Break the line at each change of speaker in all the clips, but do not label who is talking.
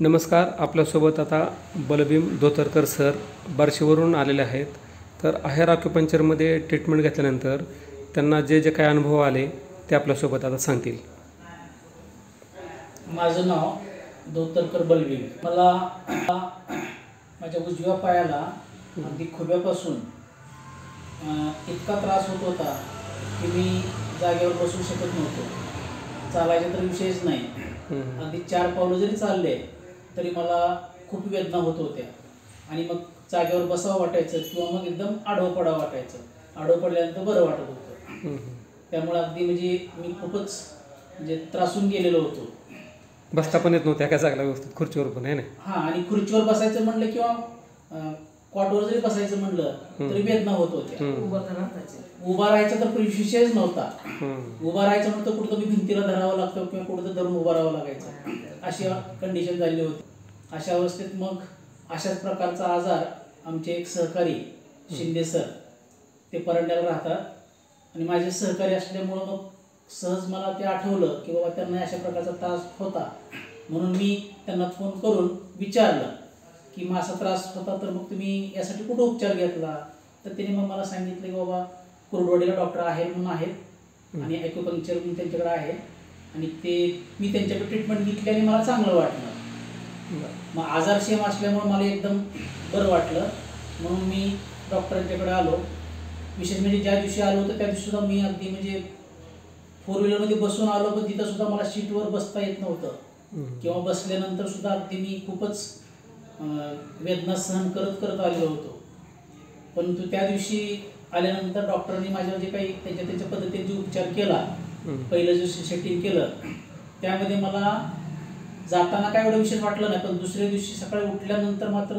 नमस्कार. आपल्यासोबत आता बलभीम धोतरकर सर बार्शीवरून आलेले आहेत. तर आहेर ॲक्युपंक्चरमध्ये ट्रीटमेंट घेतल्यानंतर त्यांना जे जे काही अनुभव आले ते आपल्यासोबत आता सांगतील.
माझं नाव धोतरकर बलभीम. मला माझ्या उजव्या पायाला अगदी खुब्यापासून इतका त्रास होत होता की मी जागेवर बसू शकत नव्हतो. चालायचा तर विषयच नाही. अगदी 4 पावलं जरी चालले तरी मला खूप वेदना होत होत्या आणि मग जागेवर बसावं वाटायचं किंवा मग एकदम आडवं पडावं वाटायचं. आडवं पडल्यानंतर बरं वाटत होतं. त्यामुळे अगदी म्हणजे मी खूपच म्हणजे त्रासून गेलेलो होतो.
बसता पण येत नव्हत्या का चांगल्या व्यवस्थित, खुर्चीवर पण आहे ना.
हां, आणि खुर्चीवर बसायचं म्हणलं किंवा कॉटवर जरी बसायचं म्हणलं तरी वेदना होत होत्या. उभा राहायचा तर विषयच नव्हता. उभा राहायचं म्हणतं कुठं मी भिंतीला धरावं लागतं किंवा कुठं धरून उभं राहावं लागायचं. अशी कंडिशन झालेली होती. अशा अवस्थेत मग अशाच प्रकारचा आजार आमचे एक सहकारी शिंदे सर ते परंड्याला राहतात आणि माझे सहकारी असल्यामुळं मग सहज मला ते आठवलं की बाबा त्यांना अशा प्रकारचा त्रास होता. म्हणून मी त्यांना फोन करून विचारलं की मग असा त्रास होता तर मग तुम्ही यासाठी कुठं उपचार घेतला. तर त्याने मग मला सांगितलं की बाबा कुर्डवाडीला डॉक्टर आहेर म्हणून आहेत आणि ॲक्युपंक्चर म्हणून त्यांच्याकडे आहे आणि ते मी त्यांच्याकडे ट्रीटमेंट घेतली आणि मला चांगलं वाटलं. मग आजार सेम असल्यामुळे मला एकदम बरं वाटलं. म्हणून मी डॉक्टरांच्याकडे आलो. विशेष म्हणजे ज्या दिवशी आलो होतं त्या दिवशी सुद्धा मी अगदी म्हणजे 4 व्हीलरमध्ये बसून आलो, पण तिथं सुद्धा मला सीटवर बसता येत नव्हतं किंवा बसल्यानंतर सुद्धा अगदी मी खूपच वेदना सहन करत आलेलो होतो. परंतु त्या दिवशी आल्यानंतर डॉक्टरांनी माझ्यावर जे काही त्यांच्या पद्धतीने जो उपचार केला, पहिलं जे सेटिंग केलं त्यामध्ये मला जाताना काय एवढं विशेष वाटलं नाही, पण दुसऱ्या दिवशी सकाळी उठल्यानंतर मात्र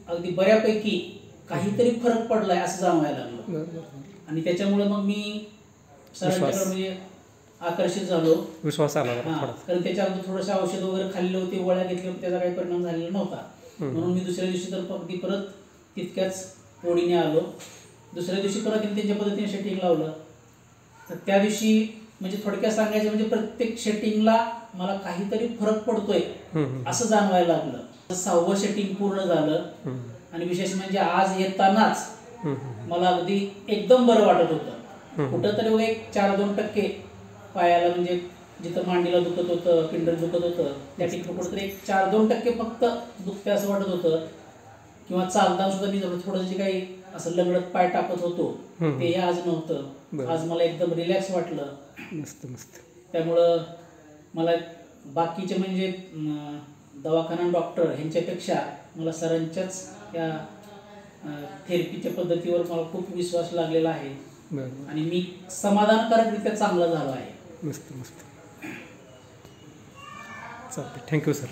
अगदी बऱ्यापैकी काहीतरी फरक पडलाय असं जाणवायला लागलं. आणि त्याच्यामुळे मग मी सरांच्याकडे म्हणजे आकर्षित झालो.
विश्वास आला.
कारण त्याच्या अगदी थोडंसं औषध वगैरे खाल्ले होते, गोळ्या घेतल्या, त्याचा काही परिणाम झालेला नव्हता. म्हणून मी दुसऱ्या दिवशी तर अगदी परत तितक्याच ओढीने आलो. दुसऱ्या दिवशी परत त्यांच्या पद्धतीने सेटिंग लावलं. तर त्या दिवशी म्हणजे थोडक्यात सांगायचं म्हणजे प्रत्येक सेटिंगला मला काहीतरी फरक पडतोय असं जाणवायला लागलं. 6वं सेटिंग पूर्ण झालं आणि विशेष म्हणजे आज येतानाच मला अगदी एकदम बरं वाटत होतं. कुठंतरी बघा एक 4-2% पायाला म्हणजे जिथं मांडीला दुखत होतं, पिंडर दुखत होतं त्या ठिकाणी कुठंतरी एक 4-2% फक्त दुखते असं वाटत होतं. किंवा चालताना सुद्धा मी थोडंसं जे काही असं लंगडत पाय टाकत होतो ते आज नव्हतं. आज मला एकदम रिलॅक्स वाटलं.
मस्त.
त्यामुळं मला बाकीचे म्हणजे दवाखाना डॉक्टर ह्यांच्यापेक्षा मला सरांच्याच या थेरपीच्या पद्धतीवर मला खूप विश्वास लागलेला आहे आणि मी समाधानकारकरित्या चांगला झालो आहे.
मस्त. चालते. Thank you sir.